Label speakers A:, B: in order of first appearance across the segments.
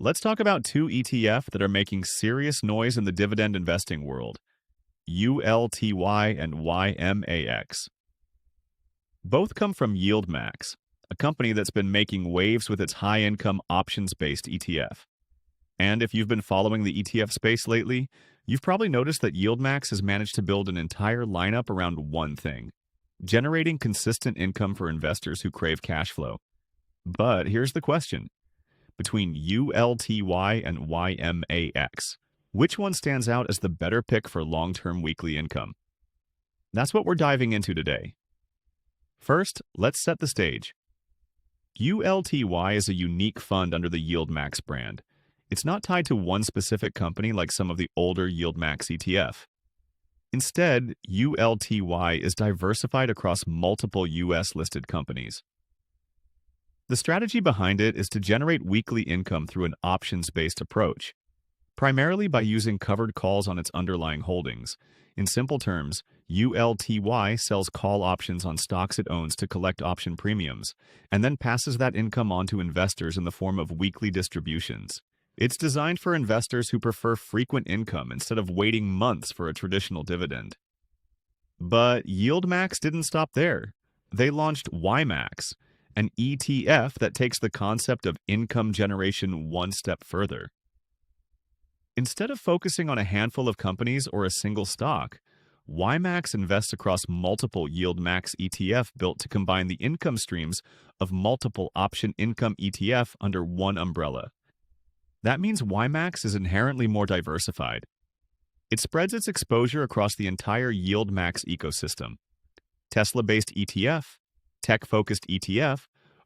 A: let's talk about two ETF that are making serious noise in the dividend investing world, ULTY and YMAX. Both come from YieldMax, a company that's been making waves with its high-income options-based ETF. And if you've been following the ETF space lately, you've probably noticed that YieldMax has managed to build an entire lineup around one thing: generating consistent income for investors who crave cash flow. But here's the question. Between ULTY and YMAX, which one stands out as the better pick for long-term weekly income? That's what we're diving into today. First, let's set the stage. ULTY is a unique fund under the YieldMax brand. It's not tied to one specific company like some of the older YieldMax ETF. Instead, ULTY is diversified across multiple US-listed companies. The strategy behind it is to generate weekly income through an options-based approach, primarily by using covered calls on its underlying holdings. In simple terms, ULTY sells call options on stocks it owns to collect option premiums, and then passes that income on to investors in the form of weekly distributions. It's designed for investors who prefer frequent income instead of waiting months for a traditional dividend. But YieldMax didn't stop there. They launched YMAX, an ETF that takes the concept of income generation one step further. Instead of focusing on a handful of companies or a single stock, YMAX invests across multiple YieldMax ETF built to combine the income streams of multiple option income ETF under one umbrella. That means YMAX is inherently more diversified. It spreads its exposure across the entire YieldMax ecosystem: Tesla-based ETF, tech-focused ETF,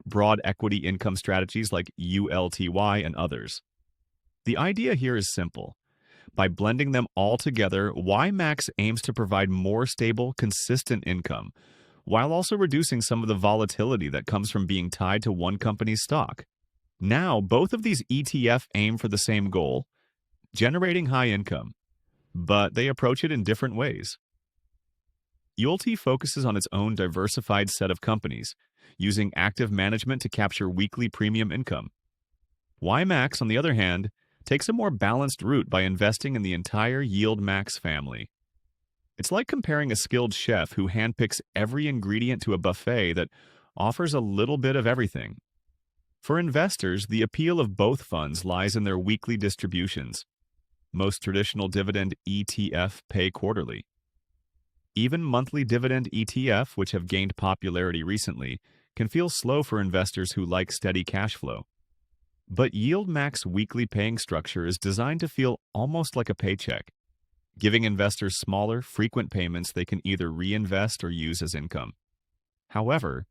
A: broad equity income strategies like ULTY, and others. The idea here is simple. By blending them all together, YMAX aims to provide more stable, consistent income, while also reducing some of the volatility that comes from being tied to one company's stock. Now, both of these ETF aim for the same goal: generating high income, but they approach it in different ways. ULTY focuses on its own diversified set of companies, using active management to capture weekly premium income. YMAX, on the other hand, takes a more balanced route by investing in the entire YieldMax family. It's like comparing a skilled chef who handpicks every ingredient to a buffet that offers a little bit of everything. For investors, the appeal of both funds lies in their weekly distributions. Most traditional dividend ETF pay quarterly. Even monthly dividend ETF, which have gained popularity recently, can feel slow for investors who like steady cash flow. But YieldMax weekly paying structure is designed to feel almost like a paycheck, giving investors smaller, frequent payments they can either reinvest or use as income. However,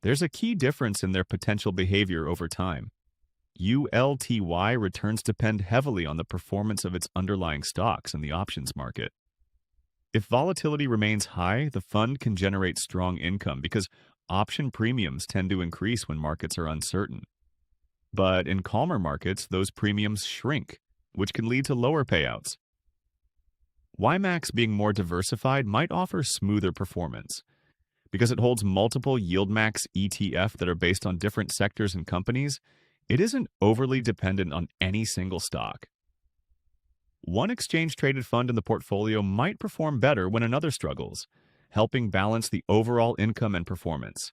A: there's a key difference in their potential behavior over time. ULTY returns depend heavily on the performance of its underlying stocks in the options market. If volatility remains high, the fund can generate strong income because option premiums tend to increase when markets are uncertain. But in calmer markets, those premiums shrink, which can lead to lower payouts. YMAX, being more diversified, might offer smoother performance. Because it holds multiple YieldMax ETF that are based on different sectors and companies, it isn't overly dependent on any single stock. One exchange-traded fund in the portfolio might perform better when another struggles, helping balance the overall income and performance.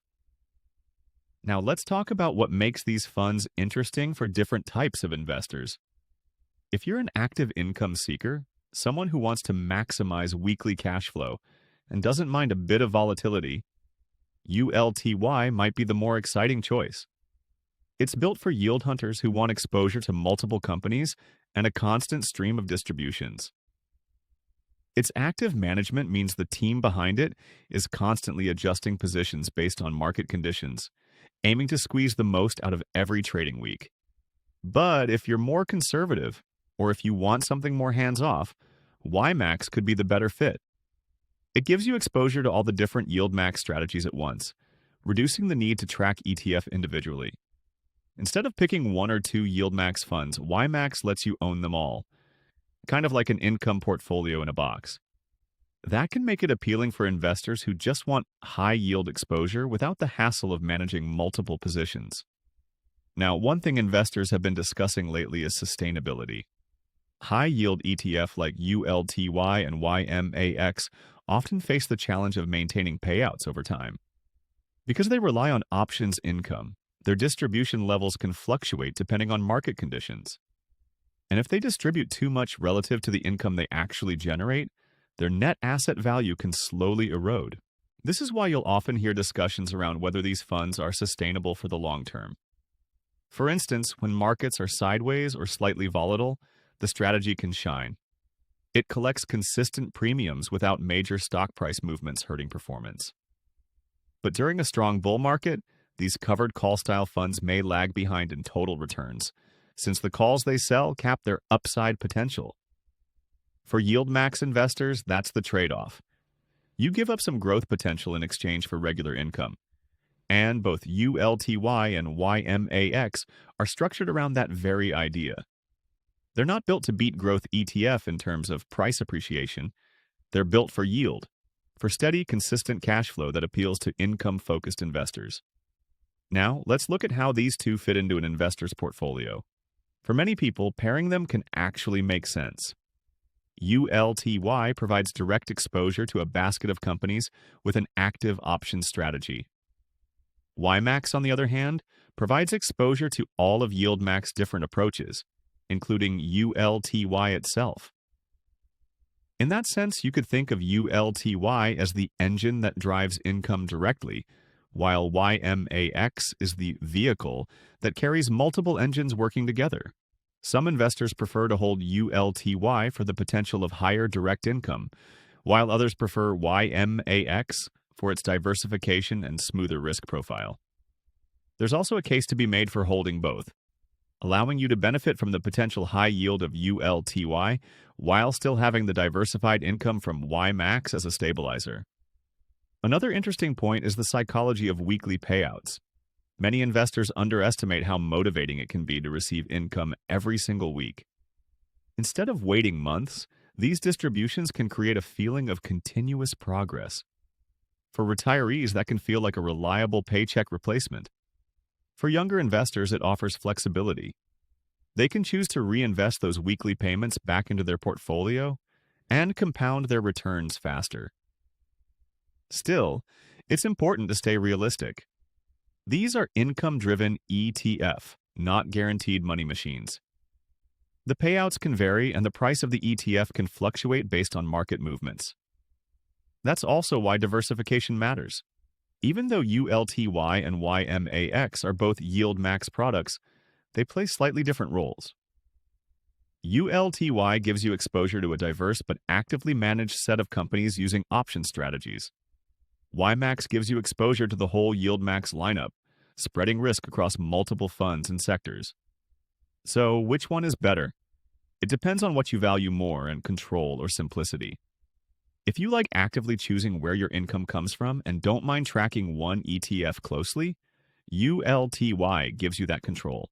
A: Now let's talk about what makes these funds interesting for different types of investors. If you're an active income seeker, someone who wants to maximize weekly cash flow, and doesn't mind a bit of volatility, ULTY might be the more exciting choice. It's built for yield hunters who want exposure to multiple companies and a constant stream of distributions. Its active management means the team behind it is constantly adjusting positions based on market conditions, aiming to squeeze the most out of every trading week. But if you're more conservative, or if you want something more hands-off, YMAX could be the better fit. It gives you exposure to all the different YieldMax strategies at once, reducing the need to track ETF individually. Instead of picking one or two YieldMax funds, YMAX lets you own them all, kind of like an income portfolio in a box. That can make it appealing for investors who just want high yield exposure without the hassle of managing multiple positions. Now, one thing investors have been discussing lately is sustainability. High-yield ETF like ULTY and YMAX often face the challenge of maintaining payouts over time. Because they rely on options income, their distribution levels can fluctuate depending on market conditions. And if they distribute too much relative to the income they actually generate, their net asset value can slowly erode. This is why you'll often hear discussions around whether these funds are sustainable for the long term. For instance, when markets are sideways or slightly volatile, the strategy can shine. It collects consistent premiums without major stock price movements hurting performance. But during a strong bull market, these covered call-style funds may lag behind in total returns, since the calls they sell cap their upside potential. For YieldMax investors, that's the trade-off. You give up some growth potential in exchange for regular income. And both ULTY and YMAX are structured around that very idea. They're not built to beat growth ETF in terms of price appreciation. They're built for yield, for steady, consistent cash flow that appeals to income-focused investors. Now, let's look at how these two fit into an investor's portfolio. For many people, pairing them can actually make sense. ULTY provides direct exposure to a basket of companies with an active options strategy. YMAX, on the other hand, provides exposure to all of YieldMax's different approaches, including ULTY itself. In that sense, you could think of ULTY as the engine that drives income directly, while YMAX is the vehicle that carries multiple engines working together. Some investors prefer to hold ULTY for the potential of higher direct income, while others prefer YMAX for its diversification and smoother risk profile. There's also a case to be made for holding both, allowing you to benefit from the potential high yield of ULTY while still having the diversified income from YMAX as a stabilizer. Another interesting point is the psychology of weekly payouts. Many investors underestimate how motivating it can be to receive income every single week. Instead of waiting months, these distributions can create a feeling of continuous progress. For retirees, that can feel like a reliable paycheck replacement. For younger investors, it offers flexibility. They can choose to reinvest those weekly payments back into their portfolio and compound their returns faster. Still, it's important to stay realistic. These are income-driven ETF, not guaranteed money machines. The payouts can vary and the price of the ETF can fluctuate based on market movements. That's also why diversification matters. Even though ULTY and YMAX are both YieldMax products, they play slightly different roles. ULTY gives you exposure to a diverse but actively managed set of companies using option strategies. YMAX gives you exposure to the whole YieldMax lineup, spreading risk across multiple funds and sectors. So, which one is better? It depends on what you value more and control or simplicity. If you like actively choosing where your income comes from and don't mind tracking one ETF closely, ULTY gives you that control.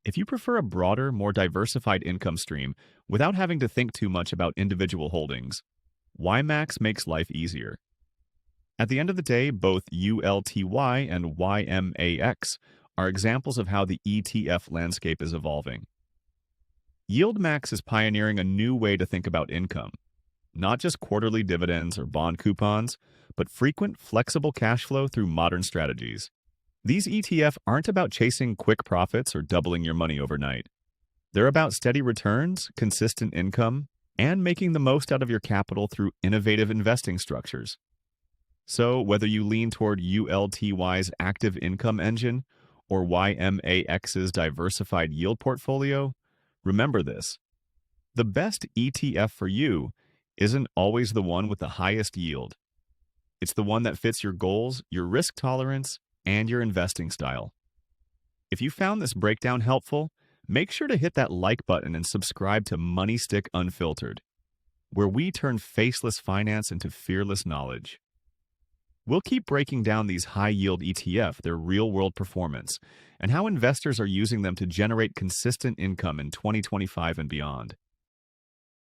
A: If you prefer a broader, more diversified income stream without having to think too much about individual holdings, YMAX makes life easier. At the end of the day, both ULTY and YMAX are examples of how the ETF landscape is evolving. YieldMax is pioneering a new way to think about income. Not just quarterly dividends or bond coupons, but frequent, flexible cash flow through modern strategies. These ETF aren't about chasing quick profits or doubling your money overnight. They're about steady returns, consistent income, and making the most out of your capital through innovative investing structures. So, whether you lean toward ULTY's active income engine or YMAX's diversified yield portfolio, remember this: the best ETF for you isn't always the one with the highest yield. It's the one that fits your goals, your risk tolerance, and your investing style. If you found this breakdown helpful, make sure to hit that like button and subscribe to Money Stick Unfiltered, where we turn faceless finance into fearless knowledge. We'll keep breaking down these high-yield ETF, their real-world performance, and how investors are using them to generate consistent income in 2025 and beyond.